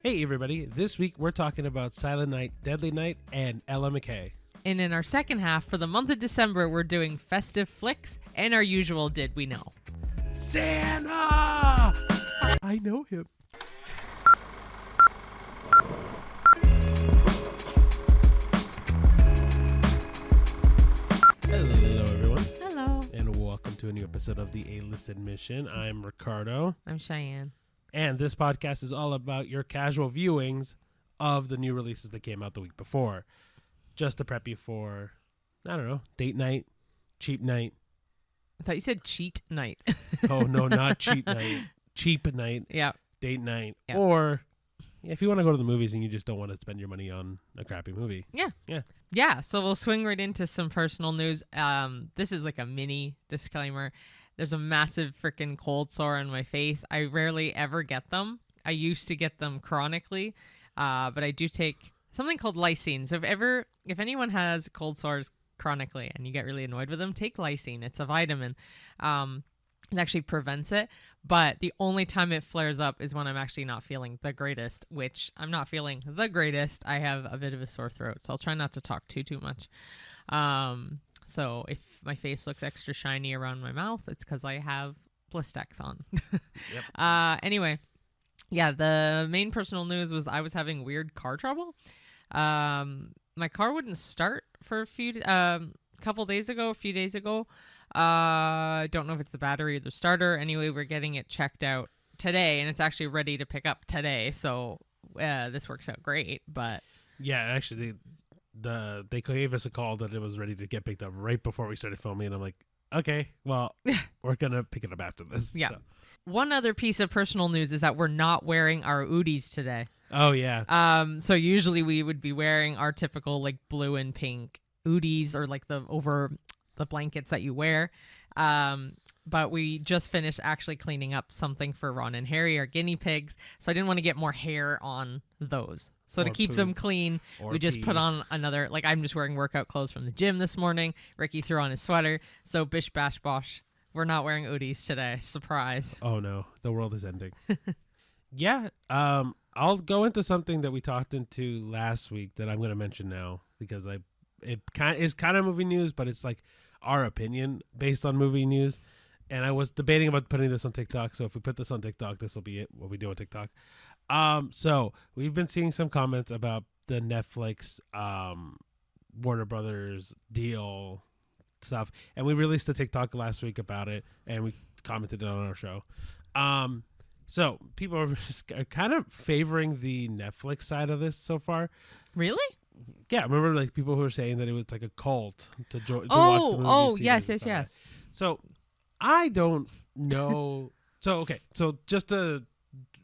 Hey everybody, this week we're talking about Silent Night, Deadly Night, and Ella McCay. And in our second half, for the month of December, we're doing festive flicks and our usual Did We Know? Santa! I know him. Hello everyone. Hello. And welcome to a new episode of the A-List Admission. I'm Ricardo. I'm Cheyenne. And this podcast is all about your casual viewings of the new releases that came out the week before. Just to prep you for, I don't know, date night, cheap night. I thought you said cheat night. Oh, no, not cheat night. Cheap night. Yeah. Date night. Yep. Or if you want to go to the movies and you just don't want to spend your money on a crappy movie. Yeah, so we'll swing right into some personal news. This is like a mini disclaimer. There's a massive freaking cold sore on my face. I rarely ever get them. I used to get them chronically, but I do take something called lysine. So if anyone has cold sores chronically and you get really annoyed with them, take lysine. It's a vitamin. It actually prevents it. But the only time it flares up is when I'm actually not feeling the greatest, which I'm not feeling the greatest. I have a bit of a sore throat, so I'll try not to talk too much. So if my face looks extra shiny around my mouth, it's because I have Blistex on. Yep. Anyway, yeah, the main personal news was I was having weird car trouble. My car wouldn't start for a few days ago. I don't know if it's the battery or the starter. Anyway, we're getting it checked out today, and it's actually ready to pick up today. So this works out great. But Yeah, actually, they gave us a call that it was ready to get picked up right before we started filming, and I'm like, okay, well, we're going to pick it up after this. Yeah. So. One other piece of personal news is that we're not wearing our Oodies today. Oh, yeah. So usually we would be wearing our typical like blue and pink Oodies or like the over the blankets that you wear. But we just finished actually cleaning up something for Ron and Harry, our guinea pigs. So I didn't want to get more hair on those. So to keep them clean, we just put on another, like I'm just wearing workout clothes from the gym this morning. Ricky threw on his sweater. So bish bash bosh. We're not wearing Oodies today. Surprise. Oh, no. The world is ending. Yeah. I'll go into something that we talked into last week that I'm going to mention now because it is kind of movie news, but it's like our opinion based on movie news. And I was debating about putting this on TikTok. So if we put this on TikTok, this will be it, what we do on TikTok. So we've been seeing some comments about the Netflix Warner Brothers deal stuff. And we released a TikTok last week about it. And we commented it on our show. So people are kind of favoring the Netflix side of this so far. Really? Yeah, remember like people who were saying that it was like a cult to watch the movies. Oh, yes. So I don't know. So just to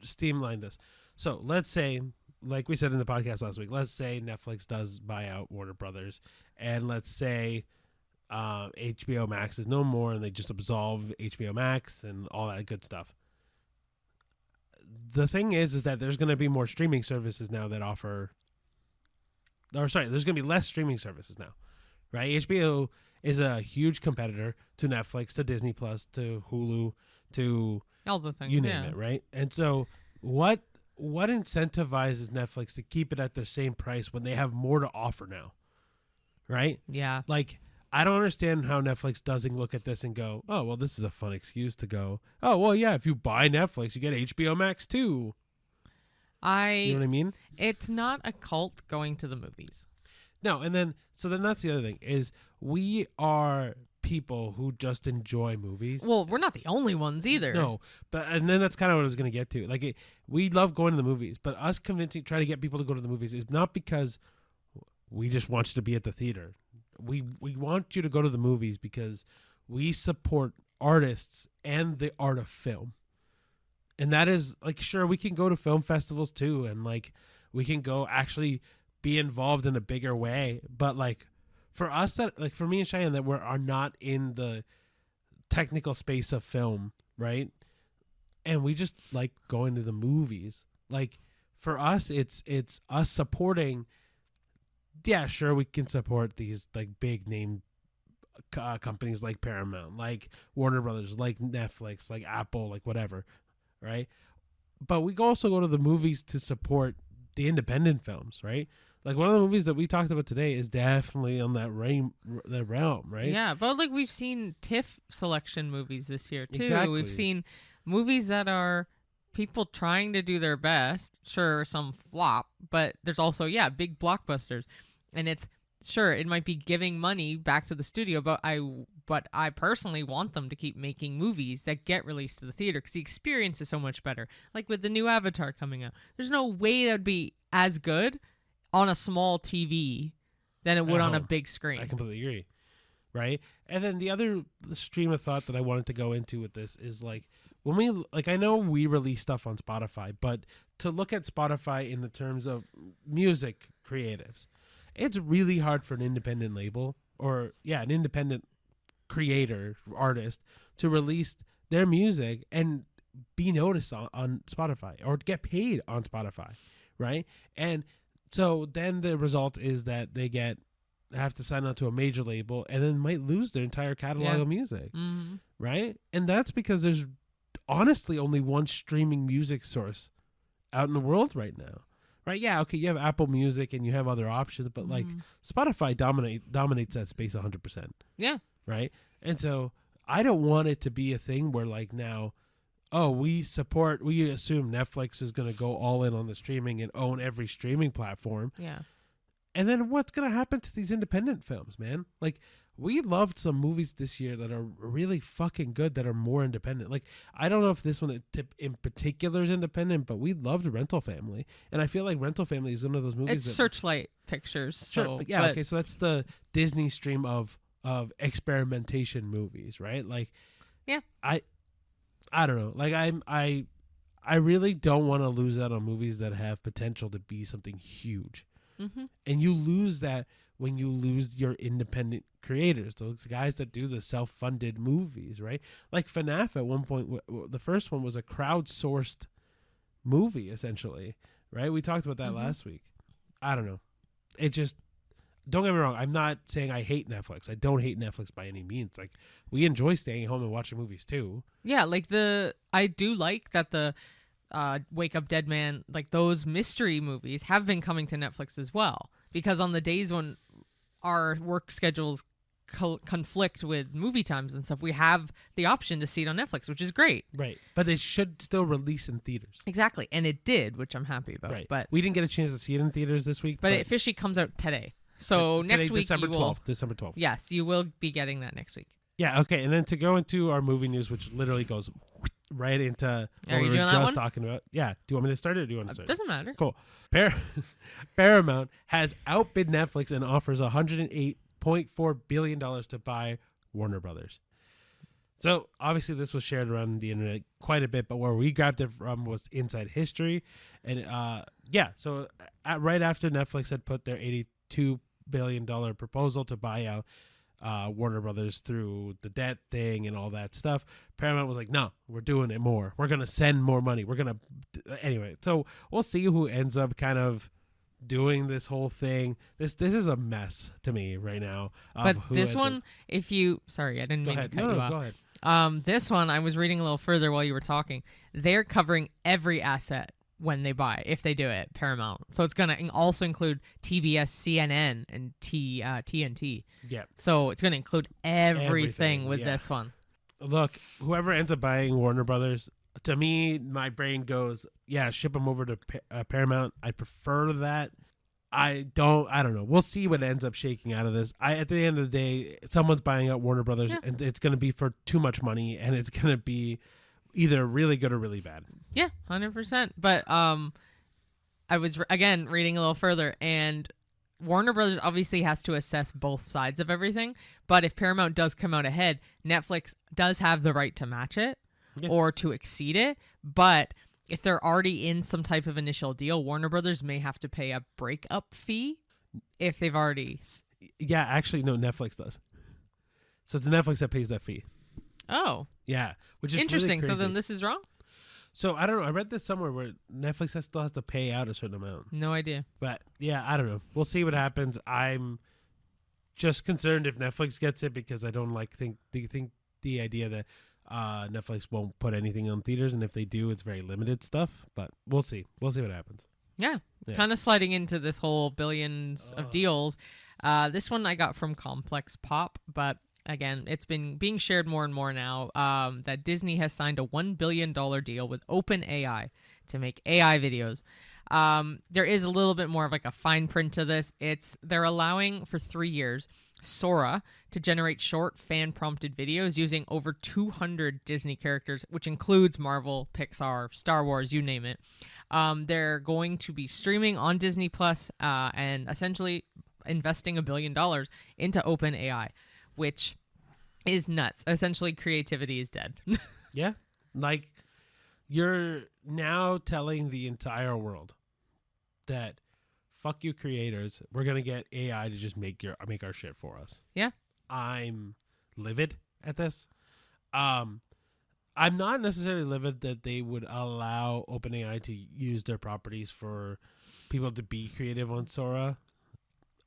streamline this. So let's say, like we said in the podcast last week, let's say Netflix does buy out Warner Brothers, and let's say HBO Max is no more, and they just absolve HBO Max and all that good stuff. The thing is that there's going to be more streaming services now that offer. There's going to be less streaming services now, right? HBO is a huge competitor to Netflix, to Disney Plus, to Hulu, to all the things, you name it, right? And so, what incentivizes Netflix to keep it at the same price when they have more to offer now, right? Yeah. Like, I don't understand how Netflix doesn't look at this and go, oh, well, this is a fun excuse to go, oh, well, yeah, if you buy Netflix, you get HBO Max too. You know what I mean? It's not a cult going to the movies. No, and then that's the other thing is we are people who just enjoy movies. Well, we're not the only ones either. No, and then that's kind of what I was going to get to. Like, we love going to the movies, but us trying to get people to go to the movies is not because we just want you to be at the theater. We want you to go to the movies because we support artists and the art of film. And that is, like, sure, we can go to film festivals too, and, like, we can go actually be involved in a bigger way. But, like, for us, that, like, for me and Cheyenne, that are not in the technical space of film, right? And we just like going to the movies. Like, for us, it's us supporting. Yeah, sure, we can support these, like, big name companies like Paramount, like Warner Brothers, like Netflix, like Apple, like whatever, right? but we also go to the movies to support the independent films, right? Like one of the movies that we talked about today is definitely on that realm, right? Yeah, but like we've seen TIFF selection movies this year too. Exactly. We've seen movies that are people trying to do their best. Sure, some flop, but there's also big blockbusters, and it's sure it might be giving money back to the studio, but I personally want them to keep making movies that get released to the theater because the experience is so much better. Like with the new Avatar coming out, there's no way that would be as good on a small TV than it would on a big screen. I completely agree. Right? And then the other stream of thought that I wanted to go into with this is like when we I know we release stuff on Spotify, but to look at Spotify in the terms of music creatives, it's really hard for an independent label or an independent creator, artist to release their music and be noticed on Spotify or get paid on Spotify, right? And so then the result is that they have to sign on to a major label and then might lose their entire catalog of music, right? And that's because there's honestly only one streaming music source out in the world right now, right? Yeah, okay, you have Apple Music and you have other options, but like Spotify dominates that space 100%. Yeah. Right? And so I don't want it to be a thing where like now, we assume Netflix is going to go all in on the streaming and own every streaming platform. Yeah. And then what's going to happen to these independent films, man? Like, we loved some movies this year that are really fucking good that are more independent. Like, I don't know if this one in particular is independent, but we loved Rental Family. And I feel like Rental Family is one of those movies. It's Searchlight Pictures. Sure, so, but okay, so that's the Disney stream of experimentation movies, right? Like, yeah. I don't know. Like, I really don't want to lose out on movies that have potential to be something huge. Mm-hmm. And you lose that when you lose your independent creators, those guys that do the self-funded movies, right? Like FNAF at one point, the first one was a crowdsourced movie, essentially, right? We talked about that last week. I don't know. It just, don't get me wrong. I'm not saying I hate Netflix. I don't hate Netflix by any means. Like, we enjoy staying home and watching movies too. Yeah, like I do like that the Wake Up Dead Man, like those mystery movies have been coming to Netflix as well. Because on the days when our work schedules conflict with movie times and stuff, we have the option to see it on Netflix, which is great. Right. But it should still release in theaters. Exactly. And it did, which I'm happy about. Right. But we didn't get a chance to see it in theaters this week. But it officially comes out today. So next week, December 12th. Yes, you will be getting that next week. Yeah, okay. And then to go into our movie news, which literally goes right into what we were just talking about. Yeah. Do you want me to start it or do you want to start it? Doesn't matter. Cool. Paramount has outbid Netflix and offers $108.4 billion to buy Warner Brothers. So obviously this was shared around the internet quite a bit, but where we grabbed it from was Inside History. And so right after Netflix had put their $82 billion proposal to buy out Warner Brothers through the debt thing and all that stuff, Paramount was like, no, we're doing it more. We're going to send more money. Anyway, so we'll see who ends up kind of doing this whole thing. This is a mess to me right now. But this one, sorry, I didn't mean to cut you off. Go ahead. This one, I was reading a little further while you were talking. They're covering every asset when they buy, if they do it, Paramount. So it's going to also include TBS, CNN, and TNT. Yeah. So it's going to include everything with this one. Look, whoever ends up buying Warner Brothers, to me, my brain goes, ship them over to Paramount. I prefer that. I don't know. We'll see what ends up shaking out of this. At the end of the day, someone's buying out Warner Brothers, and it's going to be for too much money, and it's going to be either really good or really bad. Yeah, 100%. But I was, again, reading a little further, and Warner Brothers obviously has to assess both sides of everything. But if Paramount does come out ahead, Netflix does have the right to match it or to exceed it. But if they're already in some type of initial deal, Warner Brothers may have to pay a breakup fee if they've already... Yeah, actually, no, Netflix does. So it's Netflix that pays that fee. Oh. Yeah, which is interesting. Really crazy. So then this is wrong? So I don't know. I read this somewhere where Netflix still has to pay out a certain amount. No idea. But yeah, I don't know. We'll see what happens. I'm just concerned if Netflix gets it because I don't think the idea that Netflix won't put anything on theaters, and if they do, it's very limited stuff. But we'll see. We'll see what happens. Yeah. Kind of sliding into this whole billions of deals. This one I got from Complex Pop, but again, it's been being shared more and more now that Disney has signed a $1 billion deal with OpenAI to make AI videos. There is a little bit more of like a fine print to this. They're allowing for 3 years Sora to generate short fan-prompted videos using over 200 Disney characters, which includes Marvel, Pixar, Star Wars, you name it. They're going to be streaming on Disney Plus and essentially investing $1 billion into OpenAI, which is nuts. Essentially, creativity is dead. Yeah. Like, you're now telling the entire world that fuck you creators, we're going to get AI to just make our shit for us. Yeah. I'm livid at this. I'm not necessarily livid that they would allow OpenAI to use their properties for people to be creative on Sora.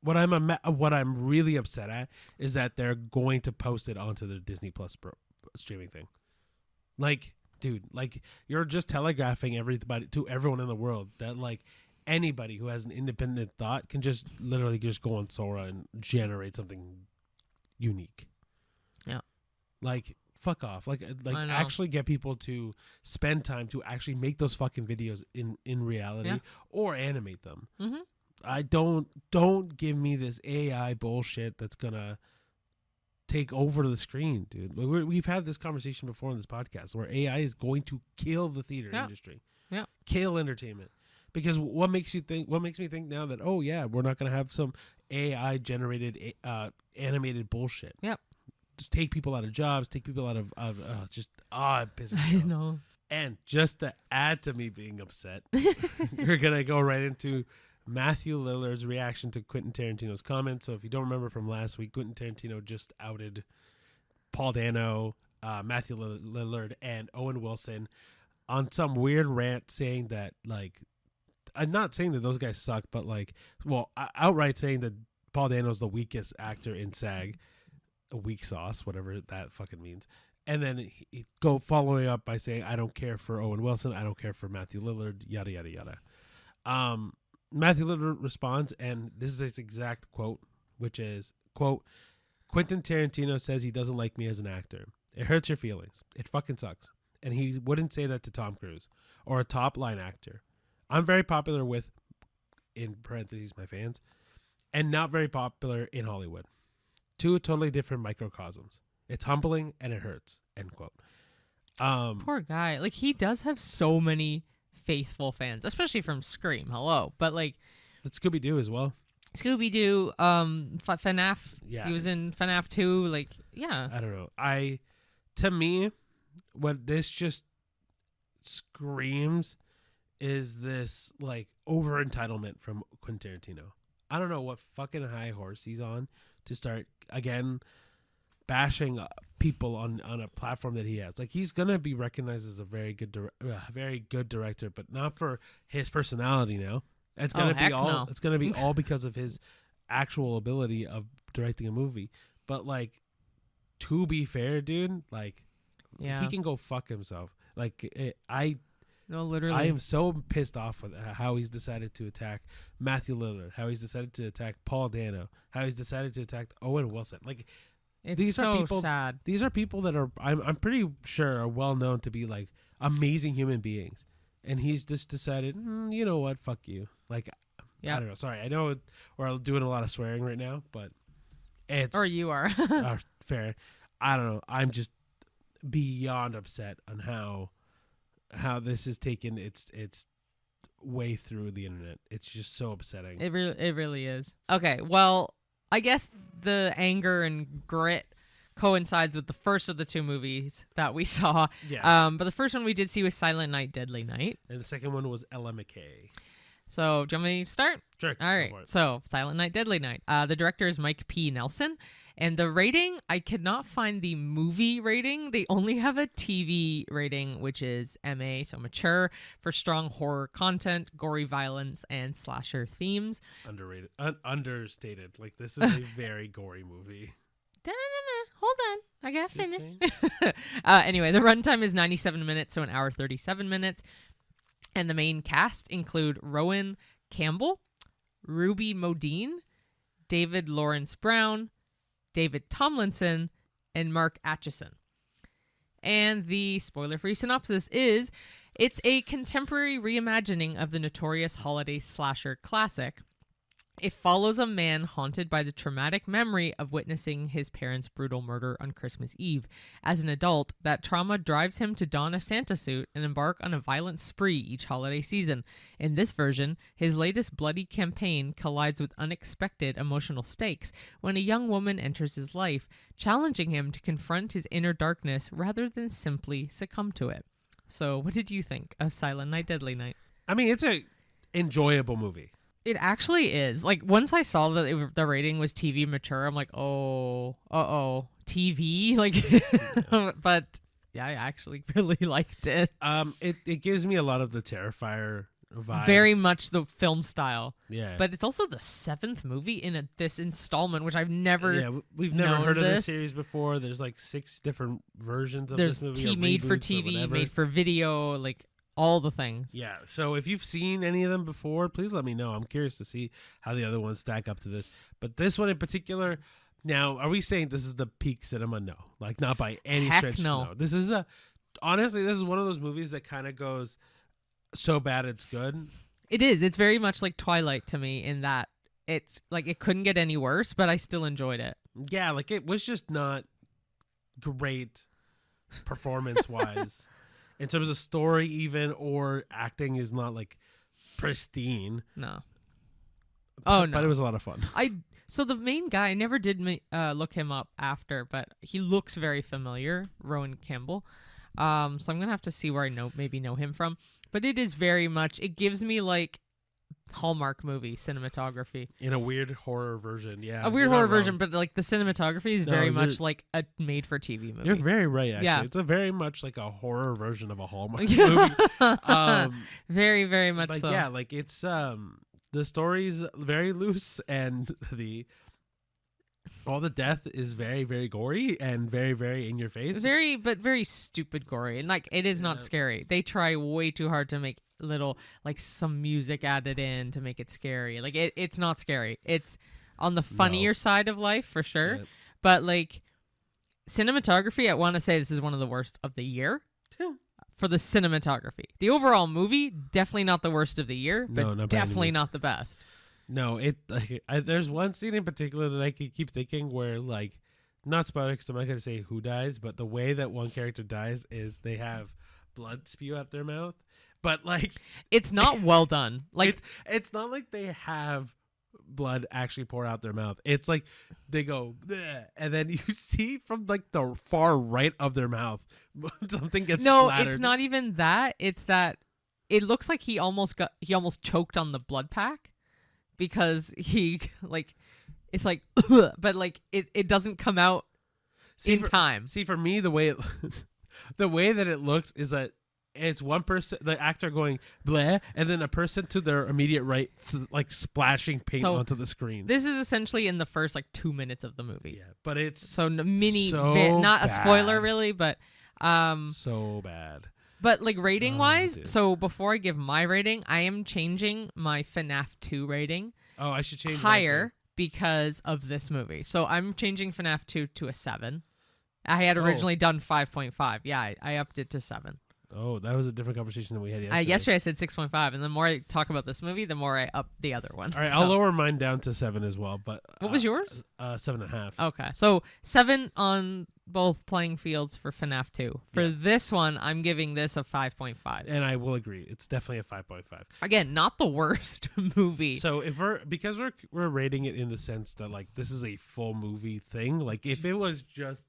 What I'm really upset at is that they're going to post it onto the Disney Plus streaming thing. Like, dude, like, you're just telegraphing everybody to everyone in the world that, like, anybody who has an independent thought can just literally just go on Sora and generate something unique. Yeah. Like, fuck off. Like actually get people to spend time to actually make those fucking videos in reality or animate them. Mm-hmm. I don't give me this AI bullshit that's gonna take over the screen, dude. We've had this conversation before on this podcast where AI is going to kill the theater industry, kill entertainment. Because what makes me think now that we're not gonna have some AI generated animated bullshit. Yep. Just take people out of jobs, take people out of it pisses me I off. know. And just to add to me being upset, we're gonna go right into Matthew Lillard's reaction to Quentin Tarantino's comment. So if you don't remember from last week, Quentin Tarantino just outed Paul Dano, Matthew Lillard, and Owen Wilson on some weird rant saying that, like, I'm not saying that those guys suck, but like, well, outright saying that Paul Dano's the weakest actor in SAG, a weak sauce, whatever that fucking means. And then he go following up by saying, I don't care for Owen Wilson, I don't care for Matthew Lillard, yada, yada, yada. Matthew Lillard responds, and this is his exact quote, which is, quote, Quentin Tarantino says he doesn't like me as an actor. It hurts your feelings. It fucking sucks. And he wouldn't say that to Tom Cruise or a top line actor. I'm very popular with, in parentheses, my fans, and not very popular in Hollywood. Two totally different microcosms. It's humbling and it hurts, end quote. Poor guy. Like, he does have so many faithful fans, especially from Scream. Hello. But, like, Scooby-Doo as well. Scooby-Doo, FNAF. Yeah. He was in FNAF 2. Like, yeah. I don't know. To me, what this just screams is this, like, over entitlement from Quentin Tarantino. I don't know what fucking high horse he's on to start again bashing people on a platform that he has. Like, he's gonna be recognized as a very good director, but not for his personality. Now it's gonna be all. No. It's gonna be all because of his actual ability of directing a movie. But, like, to be fair, dude, like, he can go fuck himself. Like, No, literally. I am so pissed off with how he's decided to attack Matthew Lillard, how he's decided to attack Paul Dano, how he's decided to attack Owen Wilson. Like, these are people, sad. These are people that are, I'm pretty sure, are well known to be, like, amazing human beings, and he's just decided, you know what, fuck you. Like, I don't know. Sorry, I know we're doing a lot of swearing right now, but it's you are fair. I don't know. I'm just beyond upset on how this has taken its way through the internet. It's just so upsetting. It really is. Okay, well, I guess the anger and grit coincides with the first of the two movies that we saw. Yeah. But the first one we did see was Silent Night, Deadly Night. And the second one was Ella McCay. So, do you want me to start? Sure. All right. So, Silent Night, Deadly Night. The director is Mike P. Nelson. And the rating, I could not find the movie rating. They only have a TV rating, which is MA, so mature, for strong horror content, gory violence, and slasher themes. Underrated. Understated. Like, this is a very gory movie. Hold on. I got Just finished. Anyway, the runtime is 97 minutes, so an hour 37 minutes. And the main cast include Rowan Campbell, Ruby Modine, David Lawrence Brown, David Tomlinson, and Mark Atchison. And the spoiler-free synopsis is, it's a contemporary reimagining of the notorious holiday slasher classic. It follows a man haunted by the traumatic memory of witnessing his parents' brutal murder on Christmas Eve. As an adult, that trauma drives him to don a Santa suit and embark on a violent spree each holiday season. In this version, his latest bloody campaign collides with unexpected emotional stakes when a young woman enters his life, challenging him to confront his inner darkness rather than simply succumb to it. So, what did you think of Silent Night, Deadly Night? I mean, it's a enjoyable movie. It actually is. Like, once I saw that the rating was TV mature, I'm like, TV? Like, but yeah, I actually really liked it. It gives me a lot of the Terrifier vibes. Very much the film style. Yeah. But it's also the 7th movie in this installment, which I've never we've never known heard of this this series before. There's like 6 different versions of There's this movie. made for reboots or TV, whatever. made for video, like all the things. Yeah, so if you've seen any of them before, please let me know. I'm curious to see how the other ones stack up to this. But this one in particular, now, are we saying this is the peak cinema? No. Like, not by any Heck stretch. no. This is honestly, this is one of those movies that kind of goes so bad it's good. It is. It's very much like Twilight to me in that it's like it couldn't get any worse, but I still enjoyed it. Yeah, like it was just not great performance-wise. In terms of story even, or acting is not like pristine. No. But No. it was a lot of fun. So the main guy, I never did look him up after, but he looks very familiar, Rowan Campbell. So I'm going to have to see where I maybe know him from. But it is very much, it gives me like Hallmark movie cinematography. In a weird horror version, yeah. A weird horror version, but like the cinematography is very much like a made-for-TV movie. You're very right, actually. Yeah. It's a very much like a horror version of a Hallmark movie. Very, very much But so. yeah, like it's the story's very loose, and all the death is very, very gory and very, very in your face. Very stupid gory. And like it is not scary. They try way too hard to make little like some music added in to make it scary. Like it's not scary. It's on the funnier side of life for sure. Yeah. But like cinematography, I want to say this is one of the worst of the year. For the cinematography. The overall movie, definitely not the worst of the year, but definitely not the best. No, there's one scene in particular that I could keep thinking where, like, not spoiler because I'm not going to say who dies, but the way that one character dies is they have blood spew out their mouth. But, like... It's not well done. Like it's not like they have blood actually pour out their mouth. It's like they go, bleh, and then you see from, like, the far right of their mouth, something gets splattered. It's not even that. It's that it looks like he almost choked on the blood pack. Because he, like, it's like, but, like, it doesn't come out in time. See, for me, the way that it looks is that it's one person, the actor going, bleh, and then a person to their immediate right, like, splashing paint onto the screen. This is essentially in the first, like, 2 minutes of the movie. Yeah, but it's so not bad. A spoiler, really, but... so bad. But, like, rating-wise, so before I give my rating, I am changing my FNAF 2 rating. Oh, I should change higher because of this movie. So I'm changing FNAF 2 to a 7. I had originally done 5.5. Yeah, I upped it to 7. Oh, that was a different conversation than we had yesterday. Yesterday I said 6.5, and the more I talk about this movie, the more I up the other one. All right, I'll lower mine down to 7 as well. But what was yours? 7.5. Okay, so 7 on both playing fields for FNAF 2. For this one, I'm giving this a 5.5. And I will agree, it's definitely a 5.5. Again, not the worst movie. So if because we're rating it in the sense that, like, this is a full movie thing. Like, if it was just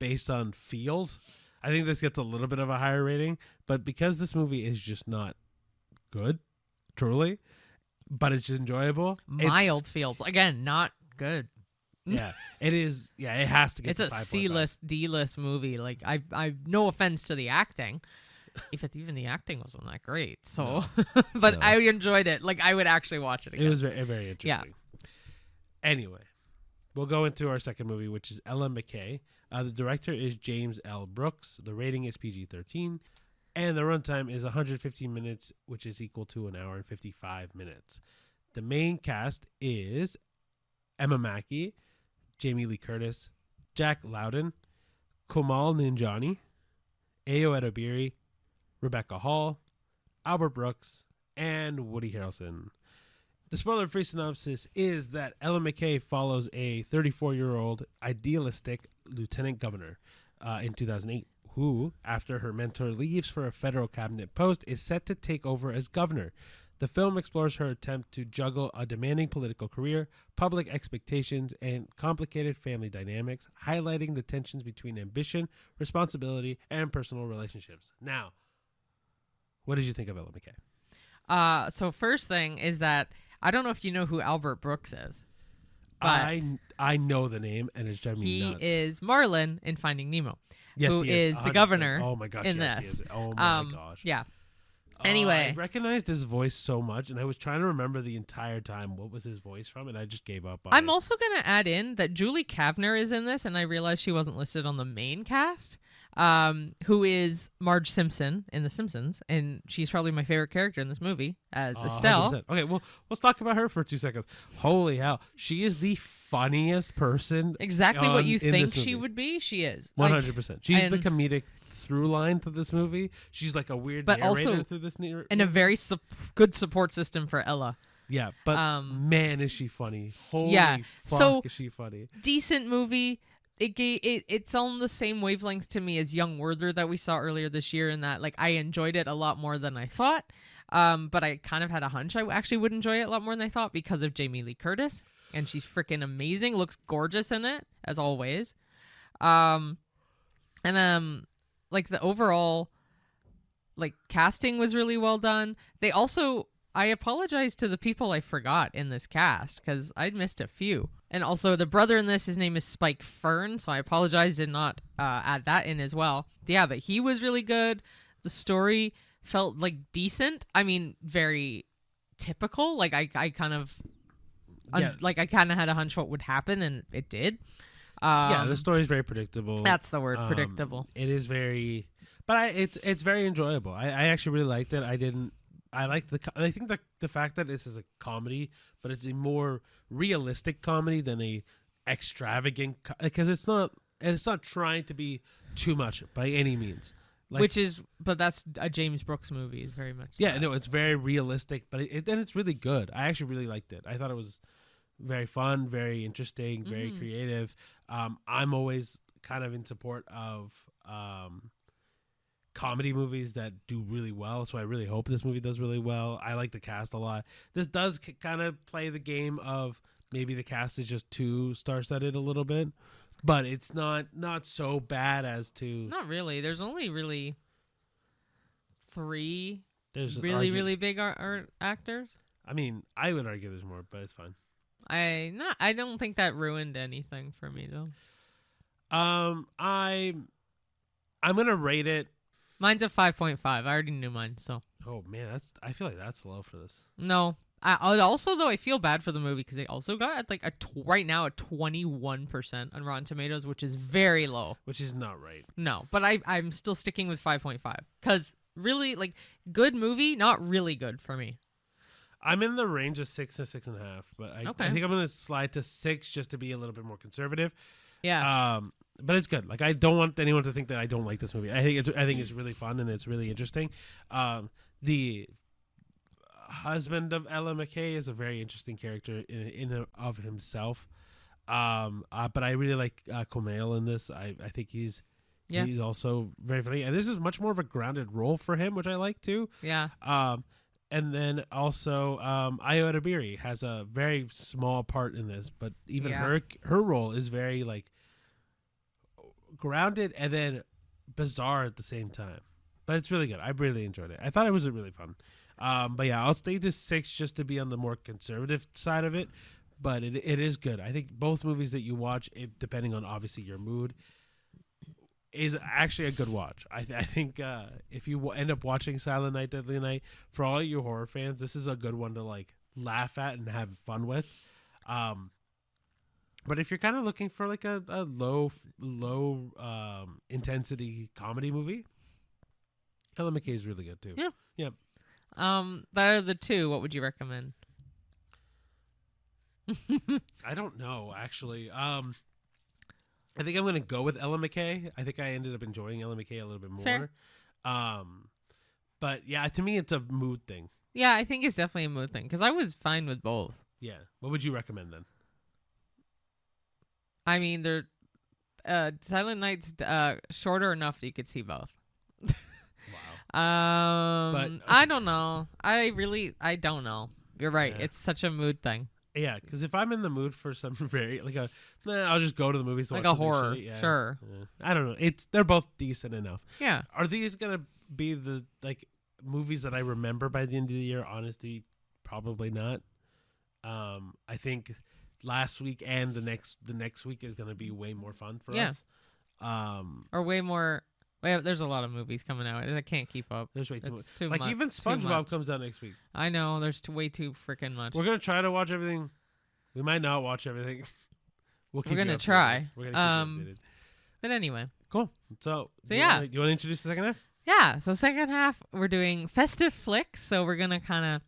based on feels, I think this gets a little bit of a higher rating, but because this movie is just not good, truly, but it's just enjoyable. Mild feels. Again, not good. Yeah, it is. Yeah, it has to get It's to a 5.5. C-list, D-list movie. Like, I no offense to the acting. Even the acting wasn't that great. So, but I enjoyed it. Like, I would actually watch it again. It was very, very interesting. Yeah. Anyway, we'll go into our second movie, which is Ella McCay. The director is James L. Brooks. The rating is PG-13. And the runtime is 115 minutes, which is equal to an hour and 55 minutes. The main cast is Emma Mackey, Jamie Lee Curtis, Jack Lowden, Kumail Nanjiani, Ayo Edebiri, Rebecca Hall, Albert Brooks, and Woody Harrelson. The spoiler-free synopsis is that Ella McCay follows a 34-year-old idealistic lieutenant governor in 2008, who, after her mentor leaves for a federal cabinet post, is set to take over as governor. The film explores her attempt to juggle a demanding political career, public expectations, and complicated family dynamics, highlighting the tensions between ambition, responsibility, and personal relationships. Now, what did you think of Ella McCay? So first thing is that I don't know if you know who Albert Brooks is. But I know the name, and it's driving me nuts. He is Marlin in Finding Nemo. Yes, who he is the 100%. governor. Oh my gosh, in yes, this. he is. Oh my gosh. Yeah. Anyway, I recognized his voice so much, and I was trying to remember the entire time what was his voice from, and I just gave up on it. I'm also going to add in that Julie Kavner is in this, and I realized she wasn't listed on the main cast, who is Marge Simpson in The Simpsons, and she's probably my favorite character in this movie as Estelle. 100%. Okay, well, let's talk about her for 2 seconds. Holy hell. She is the funniest person. Exactly what you in think this movie. she would be, she is. 100%. She's the and- comedic through line to this movie. She's like a weird But narrator also through this and a very good support system for Ella. Yeah, but man, is she funny. Holy fuck, so is she funny. Decent movie. It's on the same wavelength to me as Young Werther that we saw earlier this year, in that like I enjoyed it a lot more than I thought. But I kind of had a hunch I actually would enjoy it a lot more than I thought because of Jamie Lee Curtis, and she's freaking amazing. Looks gorgeous in it as always. Like the overall like casting was really well done. They also, I apologize to the people I forgot in this cast because I'd missed a few. And also the brother in this, his name is Spike Fern, so I apologize, did not add that in as well. Yeah, but he was really good. The story felt like decent. I mean, very typical. Like I kind of I kind of had a hunch what would happen, and it did. Yeah, the story is very predictable. That's the word, predictable. It is very, but it's very enjoyable. I actually really liked it. I think the fact that this is a comedy, but it's a more realistic comedy than a extravagant, because it's not trying to be too much by any means. Like, But that's a James Brooks movie, is very much. Yeah, that. no, it's very realistic, but it's really good. I actually really liked it. I thought it was very fun, very interesting, very creative. I'm always kind of in support of comedy movies that do really well, so I really hope this movie does really well. I like the cast a lot. This does kind of play the game of maybe the cast is just too star-studded a little bit, but it's not so bad as to... Not really. There's only really 3 There's really big art actors. I mean, I would argue there's more, but it's fine. I don't think that ruined anything for me though. I'm gonna rate it. Mine's a 5.5. I already knew mine, so. Oh man, I feel like that's low for this. No, I also though I feel bad for the movie because they also got like right now a 21% on Rotten Tomatoes, which is very low. Which is not right. No, but I'm still sticking with 5.5 because really like good movie, not really good for me. I'm in the range of 6 to 6.5, but I think I'm gonna slide to 6 just to be a little bit more conservative. Yeah. But it's good. Like I don't want anyone to think that I don't like this movie. I think it's really fun and it's really interesting. The husband of Ella McCay is a very interesting character in and of himself. But I really like Kumail in this. I think he's also very funny, and this is much more of a grounded role for him, which I like too. Yeah. And then also, Ayo Edebiri has a very small part in this, but even her role is very like grounded and then bizarre at the same time. But it's really good. I really enjoyed it. I thought it was really fun. But yeah, I'll stay to 6 just to be on the more conservative side of it. But it is good. I think both movies that you watch, depending on obviously your mood, is actually a good watch. I think if you end up watching Silent Night, Deadly Night, for all you horror fans, this is a good one to like laugh at and have fun with. But if you're kind of looking for like a low intensity comedy movie, Ellen McCay is really good too. Yeah. Yep. But out of the two, what would you recommend? I don't know, actually. I think I'm going to go with Ellen McCay. I think I ended up enjoying Ellen McCay a little bit more. Fair. But yeah, to me, it's a mood thing. Yeah, I think it's definitely a mood thing because I was fine with both. Yeah. What would you recommend then? I mean, they're Silent Night's shorter enough that you could see both. Wow. But I don't know. I don't know. You're right. Yeah. It's such a mood thing. Yeah, because if I'm in the mood for some very I'll just go to the movies to Like watch a horror, shitty. Yeah. sure. Yeah. I don't know. They're both decent enough. Yeah. Are these gonna be the movies that I remember by the end of the year? Honestly, probably not. I think last week and the next week is gonna be way more fun for us. Or way more. Wait, there's a lot of movies coming out. I can't keep up. There's way too much. Too much. Even Too SpongeBob much. comes out next week. I know. There's way too freaking much. We're gonna try to watch everything. We might not watch everything. We're gonna try. We're gonna keep you updated. But anyway. Cool. So yeah. You want to introduce the second half? Yeah. So second half, we're doing festive flicks. So we're gonna kind of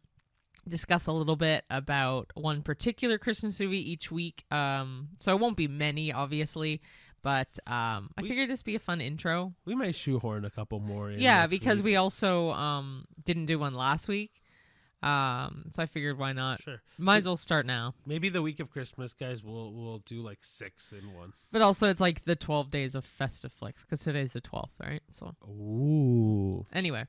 discuss a little bit about one particular Christmas movie each week. So it won't be many, obviously. But I figured this be a fun intro. We might shoehorn a couple more in. Yeah, next because week. we also didn't do one last week. So I figured why not? Sure. Might as well start now. Maybe the week of Christmas, guys, we'll do like 6 in one. But also it's like the 12 days of festive flicks because today's the 12th, right? So Ooh. anyway,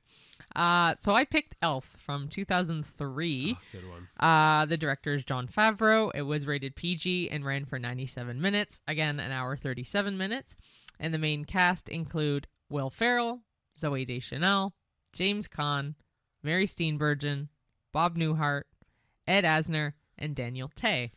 so I picked Elf from 2003. Oh, good one. The director is Jon Favreau. It was rated PG and ran for 97 minutes. Again, an hour 37 minutes. And the main cast include Will Ferrell, Zooey Deschanel, James Caan, Mary Steenburgen, Bob Newhart, Ed Asner, and Daniel Tay.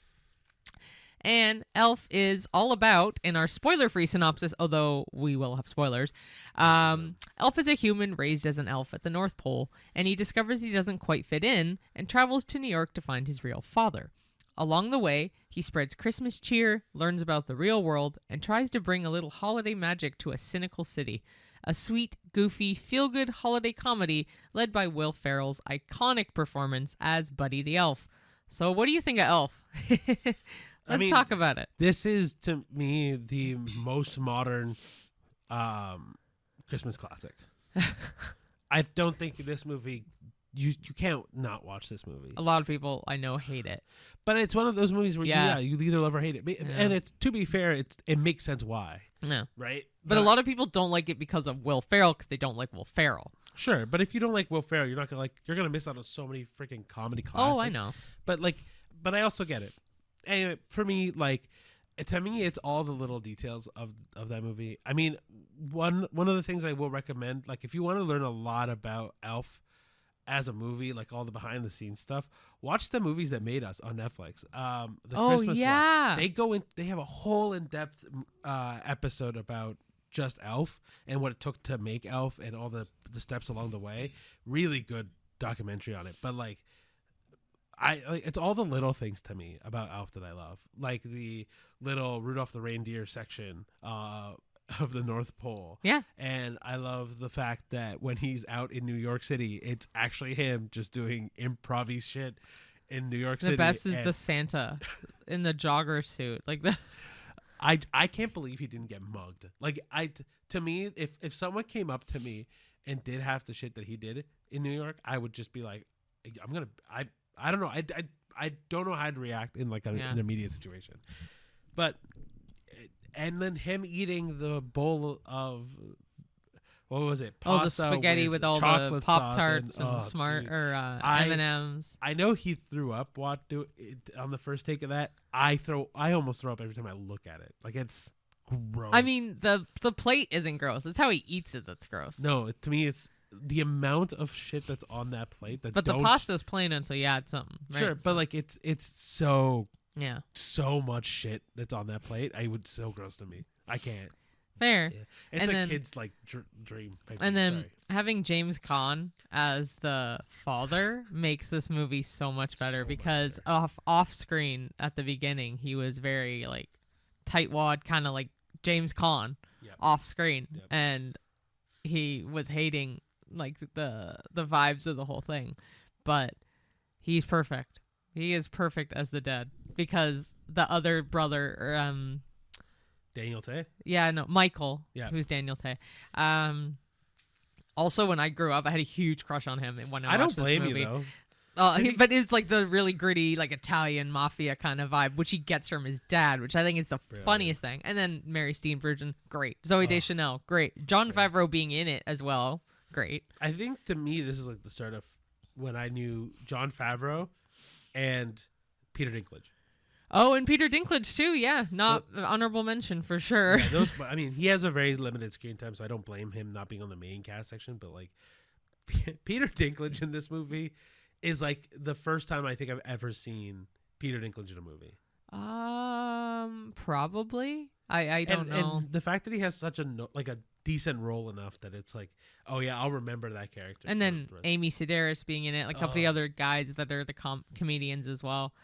And Elf is all about, in our spoiler-free synopsis, although we will have spoilers, Elf is a human raised as an elf at the North Pole, and he discovers he doesn't quite fit in and travels to New York to find his real father. Along the way, he spreads Christmas cheer, learns about the real world, and tries to bring a little holiday magic to a cynical city. A sweet, goofy, feel-good holiday comedy led by Will Ferrell's iconic performance as Buddy the Elf. So what do you think of Elf? Let's talk about it. This is, to me, the most modern Christmas classic. I don't think this movie... You can't not watch this movie. A lot of people I know hate it. But it's one of those movies where you either love or hate it. Yeah. And it's, to be fair, it makes sense why. Yeah. Right? But a lot of people don't like it because of Will Ferrell because they don't like Will Ferrell. Sure, but if you don't like Will Ferrell, you're gonna miss out on so many freaking comedy classics. Oh, I know. But I also get it. Anyway, for me, to me, it's all the little details of that movie. I mean, one of the things I will recommend, if you want to learn a lot about Elf as a movie, all the behind the scenes stuff, watch the movies that made us on Netflix. The Christmas one. They have a whole in-depth episode about just Elf and what it took to make Elf and all the steps along the way. Really good documentary on it. But it's all the little things to me about Elf that I love. Like the little Rudolph the Reindeer section of the North Pole. Yeah. And I love the fact that when he's out in New York City, it's actually him just doing improv shit in New York City. The best is the Santa in the jogger suit. I can't believe he didn't get mugged. To me, if someone came up to me and did half the shit that he did in New York, I would just be like, I don't know. I don't know how to react in an immediate situation. But and then him eating the bowl of what was it? Pasta the spaghetti with all the Pop-Tarts and M&Ms. I know he threw up on the first take of that. I almost throw up every time I look at it. It's gross. I mean, the plate isn't gross. It's how he eats it that's gross. No, to me it's the amount of shit that's on that plate. But the pasta's plain until you add something. Right? Sure, but it's so much shit that's on that plate. It would so gross to me. I can't. Fair. Yeah. It's kid's dream. And then having James Caan as the father makes this movie so much better because off screen at the beginning he was very tightwad kind of like James Caan off screen, and he was hating like the vibes of the whole thing, but he's perfect. He is perfect as the dad because the other brother, Daniel Tay. Yeah, no, Michael. Yeah, who's Daniel Tay. Also, when I grew up, I had a huge crush on him. When I watched don't blame this movie. you though. But it's like the really gritty, like Italian mafia kind of vibe, which he gets from his dad, which I think is the funniest thing. And then Mary Steenburgen, great. Zoe Deschanel, great. Jon Favreau being in it as well, great. I think to me, this is like the start of when I knew Jon Favreau and Peter Dinklage. Oh, and Peter Dinklage too, yeah. Not honorable mention for sure. Yeah, I mean, he has a very limited screen time, so I don't blame him not being on the main cast section. But like, Peter Dinklage in this movie is like the first time I think I've ever seen Peter Dinklage in a movie. Probably. I don't know. And the fact that he has such a decent role enough that it's like, oh yeah, I'll remember that character. And then Amy Sedaris being in it, like a couple of the other guys that are the comedians as well.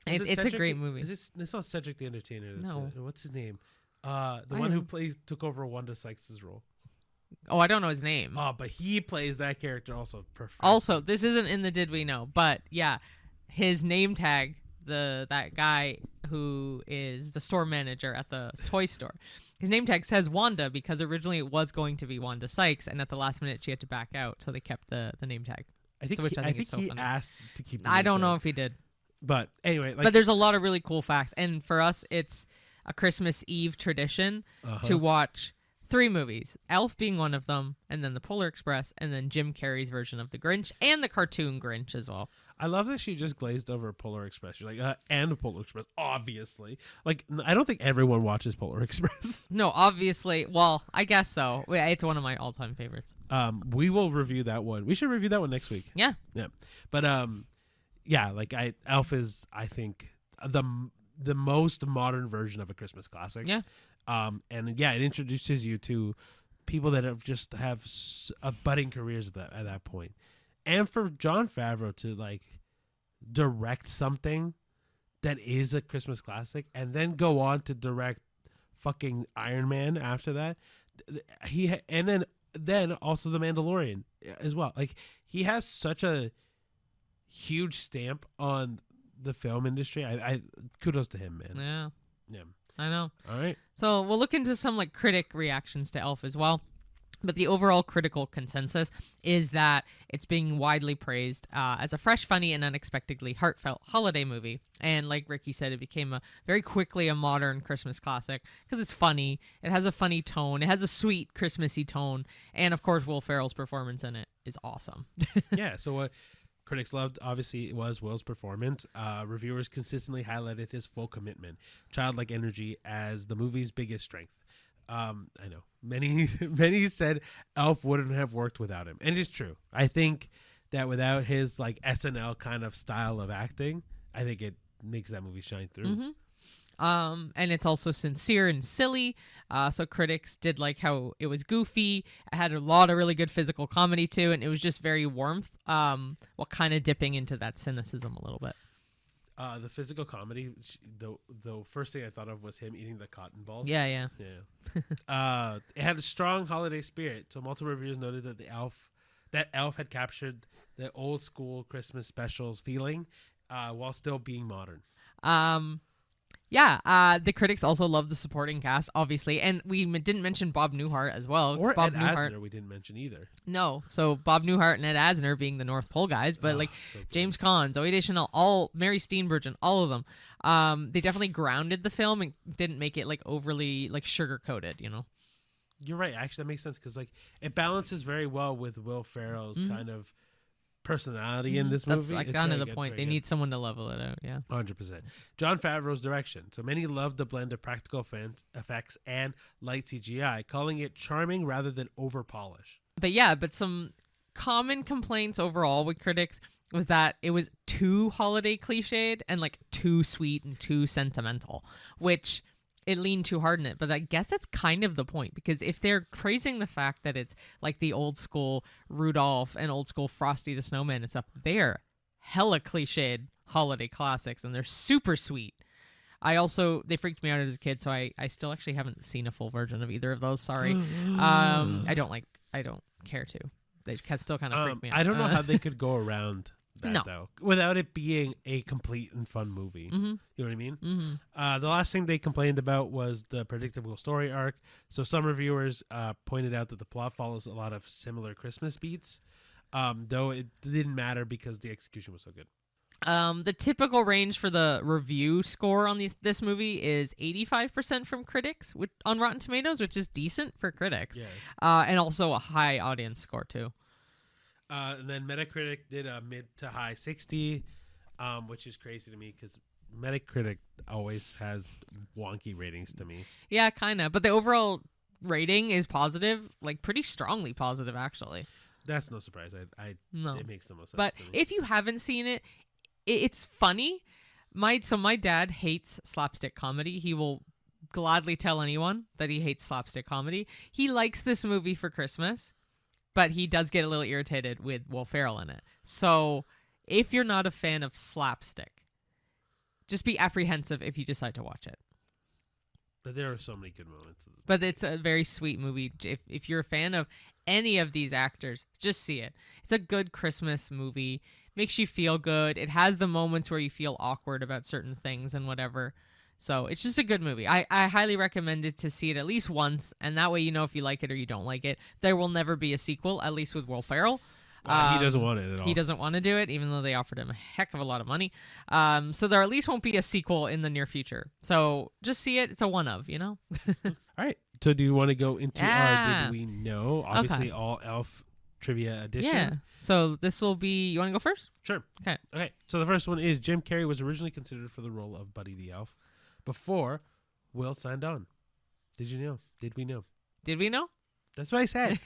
It's a great movie. It's not Cedric the Entertainer. No. What's his name? The one who took over Wanda Sykes' role. Oh, I don't know his name. Oh, but he plays that character also perfect. Also, this isn't in the Did We Know, but yeah, his name tag, that guy who is the store manager at the toy store, his name tag says Wanda because originally it was going to be Wanda Sykes, and at the last minute she had to back out, so they kept the name tag. I think he asked to keep the I name don't tag. know if he did. But anyway, but there's a lot of really cool facts, and for us, it's a Christmas Eve tradition to watch 3 movies, Elf being one of them, and then The Polar Express, and then Jim Carrey's version of The Grinch, and the cartoon Grinch as well. I love that she just glazed over Polar Express. She's like, and Polar Express, obviously. Like, I don't think everyone watches Polar Express. No, obviously. Well, I guess so. It's one of my all-time favorites. We will review that one. We should review that one next week. Yeah. Yeah. But, yeah, like Elf is, I think, the most modern version of a Christmas classic. Yeah. And yeah, it introduces you to people that have budding careers at that point. And for Jon Favreau to like direct something that is a Christmas classic and then go on to direct fucking Iron Man after that, then also The Mandalorian as well. Like, he has such a huge stamp on the film industry. I kudos to him, man. Yeah. Yeah. I know. All right. So we'll look into some like critic reactions to Elf as well. But the overall critical consensus is that it's being widely praised as a fresh, funny, and unexpectedly heartfelt holiday movie. And like Ricky said, it became very quickly a modern Christmas classic because it's funny. It has a funny tone. It has a sweet Christmassy tone. And of course, Will Ferrell's performance in it is awesome. Yeah. So what critics loved, obviously, it was Will's performance. Reviewers consistently highlighted his full commitment, childlike energy as the movie's biggest strength. I know many said Elf wouldn't have worked without him, and it's true. I think that without his like SNL kind of style of acting, I think it makes that movie shine through. Mm-hmm. And it's also sincere and silly. So critics did like how it was goofy. It had a lot of really good physical comedy too, and it was just very warmth. While kind of dipping into that cynicism a little bit. The physical comedy, the first thing I thought of was him eating the cotton balls. Yeah. It had a strong holiday spirit. So multiple reviewers noted that Elf had captured the old school Christmas specials feeling, while still being modern. The critics also loved the supporting cast, obviously, and we didn't mention Bob Newhart as well. Or Bob Ed Asner, we didn't mention either. No, so Bob Newhart and Ed Asner being the North Pole guys, but so James Caan, Zoe Deschanel, Mary Steenburgen, all of them. They definitely grounded the film and didn't make it like overly like sugar coated, you know. You're right. Actually, that makes sense because like it balances very well with Will Ferrell's kind of personality in this movie. That's like kind of the point. They need someone to level it out. Yeah, 100%. Jon Favreau's direction. So many loved the blend of practical effects and light CGI, calling it charming rather than over polish. But some common complaints overall with critics was that it was too holiday cliched and like too sweet and too sentimental, which it leaned too hard in it. But I guess that's kind of the point, because if they're praising the fact that it's like the old school Rudolph and old school Frosty the Snowman and stuff, they're hella cliched holiday classics and they're super sweet. They freaked me out as a kid, so I still actually haven't seen a full version of either of those. Sorry. I don't care to. They still kind of freak me out. I don't know how they could go around that, No. though, without it being a complete and fun movie. Mm-hmm. You know what I mean? Mm-hmm. The last thing they complained about was the predictable story arc. So some reviewers pointed out that the plot follows a lot of similar Christmas beats, though it didn't matter because the execution was so good. The typical range for the review score on this movie is 85% from critics on Rotten Tomatoes, which is decent for critics. Yeah. And also a high audience score too. And then Metacritic did a mid to high 60, which is crazy to me because Metacritic always has wonky ratings to me. Yeah, kind of. But the overall rating is positive, like pretty strongly positive, actually. That's no surprise. No. It makes the most sense But to me. if you haven't seen it, it's funny. My dad hates slapstick comedy. He will gladly tell anyone that he hates slapstick comedy. He likes this movie for Christmas, but he does get a little irritated with Will Ferrell in it. So if you're not a fan of slapstick, just be apprehensive if you decide to watch it. But there are so many good moments. But it's a very sweet movie. If you're a fan of any of these actors, just see it. It's a good Christmas movie. Makes you feel good. It has the moments where you feel awkward about certain things and whatever. So it's just a good movie. I highly recommend it to see it at least once, and that way you know if you like it or you don't like it. There will never be a sequel, at least with Will Ferrell. He doesn't want it at all. He doesn't want to do it, even though they offered him a heck of a lot of money. So there at least won't be a sequel in the near future. So just see it. It's a one of, you know? All right. So do you want to go into our Yeah. Did We Know? Obviously, Okay. all Elf trivia edition. Yeah. So this will be, you want to go first? Sure. Okay. Okay. So the first one is Jim Carrey was originally considered for the role of Buddy the Elf before Will signed on. Did you know? Did we know? Did we know? That's what I said.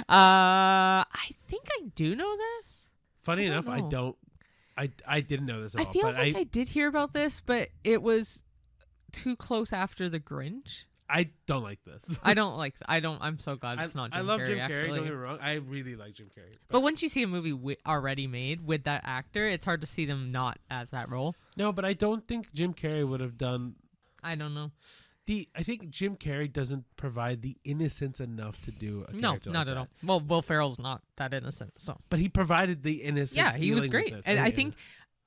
I think I do know this. Funny I don't enough, I know. don't. I didn't know this at I all. feel But like I did hear about this, but it was too close after The Grinch. I don't like this. I'm so glad it's not Jim I love Carrey, Jim Carrey. actually. Don't get me wrong. I really like Jim Carrey. But once you see a movie already made with that actor, it's hard to see them not as that role. No, but I don't think Jim Carrey would have done. I don't know. I think Jim Carrey doesn't provide the innocence enough to do a No, character not like at that. all. Well, Will Ferrell's not that innocent, so. But he provided the innocence. Yeah, he was feeling great. with this. And I Yeah. think,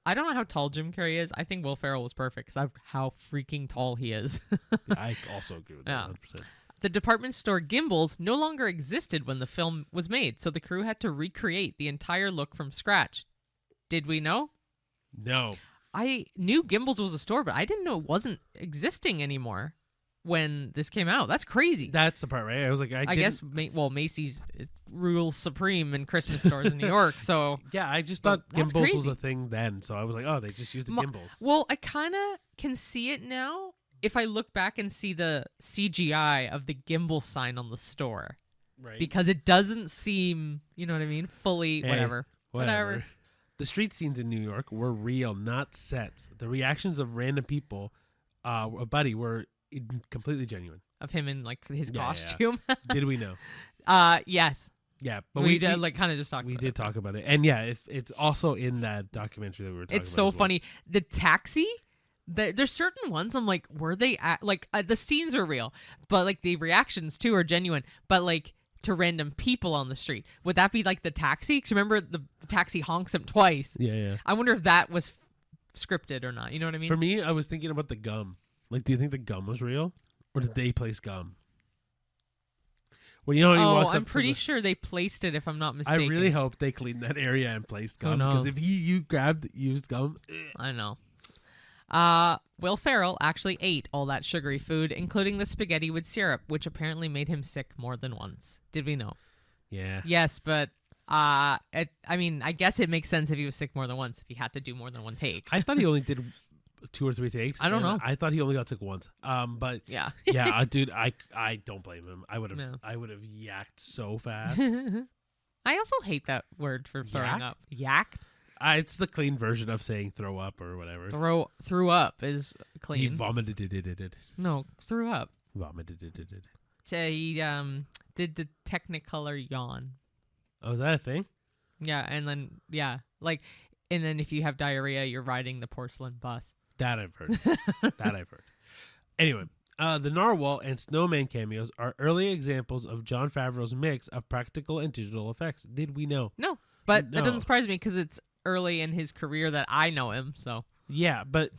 I don't know how tall Jim Carrey is. I think Will Ferrell was perfect because of how freaking tall he is. Yeah, I also agree with that Yeah. 100%. The department store Gimbals no longer existed when the film was made, so the crew had to recreate the entire look from scratch. Did we know? No. I knew Gimbals was a store, but I didn't know it wasn't existing anymore when this came out. That's crazy. That's the part, right? I was like, I guess, Macy's rules supreme in Christmas stores in New York, so... Yeah, I just But thought that's gimbals was crazy. a thing then, so I was like, oh, they just used the gimbals. Well, I kind of can see it now if I look back and see the CGI of the gimbal sign on the store. Right. Because it doesn't seem, you know what I mean, fully Hey, whatever. The street scenes in New York were real, not sets. The reactions of random people, Buddy, were completely genuine. Of him in like his Yeah, yeah. costume. Did we know? Yes. Yeah, but we did like kind of just talked we about did it. talk about it, and yeah, if it's also in that documentary that we were talking about. It's so as well. funny. The taxi, there's certain ones I'm like, were they at, like the scenes are real, but like the reactions too are genuine. But like to random people on the street, would that be like the taxi? Because remember the taxi honks him twice. Yeah, yeah. I wonder if that was scripted or not. You know what I mean? For me, I was thinking about the gum. Like, do you think the gum was real, or did they place gum? Well, you know, he walks up I'm to pretty the- sure they placed it. If I'm not mistaken, I really hope they cleaned that area and placed Who gum, because knows? if you grabbed used gum, I know. Will Ferrell actually ate all that sugary food, including the spaghetti with syrup, which apparently made him sick more than once. Did we know? yeah, Yes, but I mean, I guess it makes sense if he was sick more than once, if he had to do more than one take. I thought he only did 2 or 3 takes. I don't and know. I thought he only got sick once. But Yeah. yeah, dude, I don't blame him. I would have No. yacked so fast. I also hate that word for throwing Yak? up. Yak? It's the clean version of saying throw up or whatever. Threw up is He clean. vomited it. No, threw up. Vomited it. He did the Technicolor yawn. Oh, is that a thing? Yeah, and then and then if you have diarrhea, you're riding the porcelain bus. That I've heard. That I've heard. Anyway, the narwhal and snowman cameos are early examples of Jon Favreau's mix of practical and digital effects. Did we know? No, but No. that doesn't surprise me because it's early in his career that I know him. So Yeah, but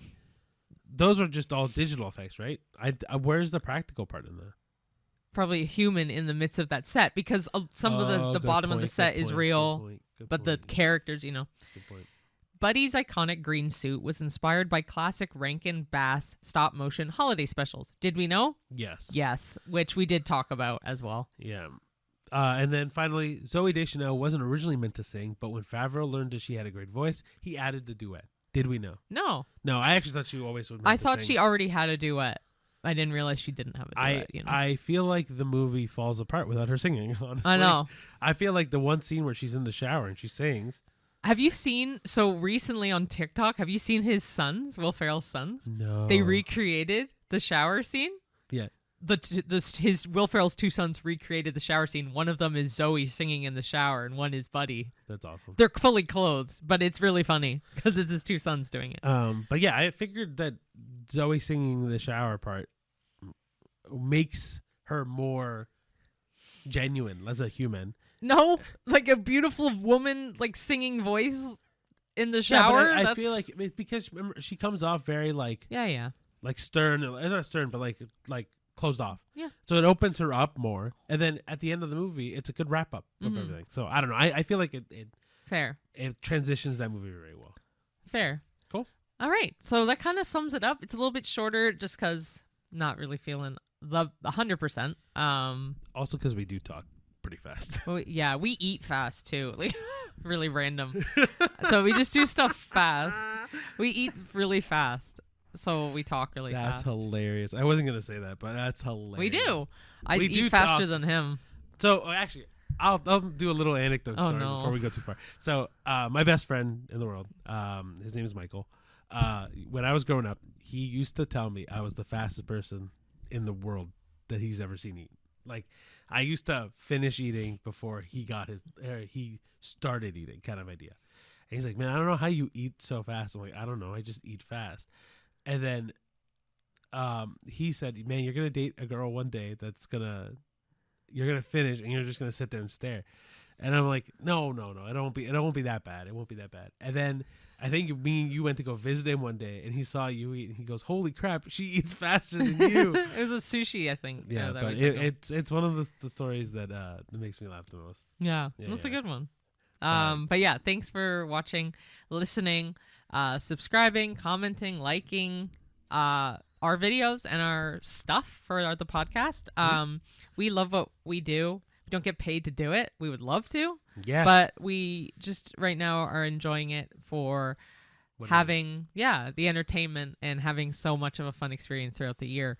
those are just all digital effects, right? Where's the practical part in that? probably a human in the midst of that set because some of the good bottom of the point, set good is point, real, good point, good but the point, characters, Good point. Buddy's iconic green suit was inspired by classic Rankin Bass stop motion holiday specials. Did we know? Yes. Yes, which we did talk about as well. Yeah. And then finally, Zooey Deschanel wasn't originally meant to sing, but when Favreau learned that she had a great voice, he added the duet. Did we know? No, No, I actually thought she always was meant I to thought sing. she already had a duet. I didn't realize she didn't have a duet. I feel like the movie falls apart without her singing, honestly. I know. I feel like the one scene where she's in the shower and she sings. Have you seen, so recently on TikTok, have you seen his sons, Will Ferrell's sons? No. They recreated the shower scene. Yeah. His Will Ferrell's two sons recreated the shower scene. One of them is Zoe singing in the shower, and one is Buddy. That's awesome. They're fully clothed, but it's really funny because it's his two sons doing it. But yeah, I figured that Zoe singing the shower part makes her more genuine as a human. No, like a beautiful woman, like singing voice in the Yeah, shower. but I feel like it's because remember, she comes off very like yeah. stern, not stern, but like closed off. Yeah. So it opens her up more, and then at the end of the movie, it's a good wrap up of Mhm. everything. So I don't know. I feel like it Fair. transitions that movie very well. Fair. Cool. All right. So that kind of sums it up. It's a little bit shorter just because not really feeling the 100%. Also, because we do talk pretty fast. Well, yeah, we eat fast too. Like really random. So we just do stuff fast. We eat really fast. So we talk really That's fast. hilarious. I wasn't gonna say that, but that's hilarious. We do. I We eat do faster talk. than him. So actually, I'll do a little anecdote Oh, story no. before we go too far. So my best friend in the world, his name is Michael. When I was growing up, he used to tell me I was the fastest person in the world that he's ever seen eat. Like I used to finish eating before he started eating, kind of idea. And he's like, man, I don't know how you eat so fast. I'm like, I don't know, I just eat fast. And then he said, man, you're gonna date a girl one day you're gonna finish and you're just gonna sit there and stare. And I'm like, no, it won't be that bad. It won't be that bad. And then I think me and you went to go visit him one day, and he saw you eat, and he goes, "Holy crap, she eats faster than you!" It was a sushi, I think. Yeah, that but we took him. it's one of the stories that makes me laugh the most. Yeah, Yeah, that's a yeah. good one. But yeah, thanks for watching, listening, subscribing, commenting, liking our videos and our stuff for the podcast. We love what we do. We don't get paid to do it. We would love to, Yeah, but we just right now are enjoying it for What it having the entertainment and having so much of a fun experience throughout the year.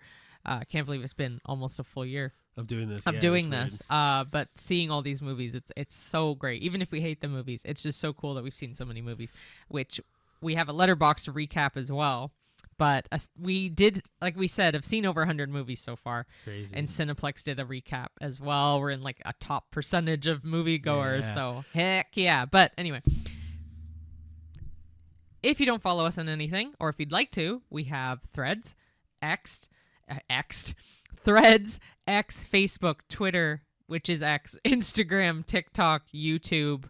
Can't believe it's been almost a full year of doing this. of yeah, doing it's this. But seeing all these movies, it's so great. Even if we hate the movies, it's just so cool that we've seen so many movies, which we have a letterbox to recap as well. But we did, like we said, have seen over 100 movies so far. crazy. And Cineplex did a recap as well. We're in like a top percentage of moviegoers. Yeah. So heck yeah. But anyway, if you don't follow us on anything, or if you'd like to, we have Threads, Threads, X, Facebook, Twitter, which is X, Instagram, TikTok, YouTube.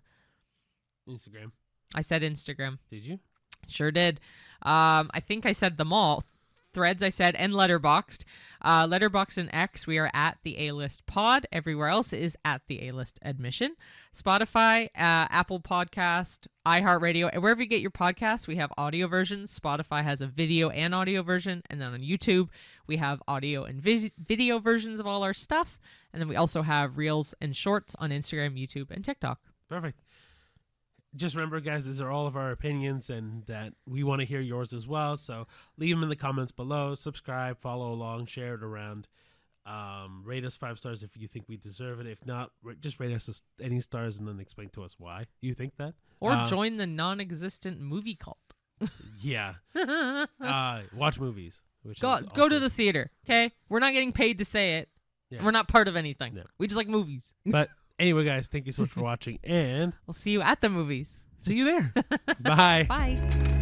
Instagram. I said Instagram. Did you? Sure did. I think I said them all. Threads, I said, and Letterboxd. Letterboxd and X, we are at the A-List Pod. Everywhere else is at the A-List Admission. Spotify, Apple Podcast, iHeartRadio, and wherever you get your podcasts, we have audio versions. Spotify has a video and audio version. And then on YouTube, we have audio and video versions of all our stuff. And then we also have Reels and Shorts on Instagram, YouTube, and TikTok. Perfect. Just remember, guys, these are all of our opinions, and that we want to hear yours as well. So leave them in the comments below. Subscribe, follow along, share it around. Rate us 5 stars if you think we deserve it. If not, just rate us any stars and then explain to us why you think that. Or join the non-existent movie cult. Yeah. Watch movies. Which Go is to also- the theater, okay? We're not getting paid to say it. Yeah. We're not part of anything. No. We just like movies. But anyway, guys, thank you so much for watching, and We'll see you at the movies. see you there. Bye. Bye.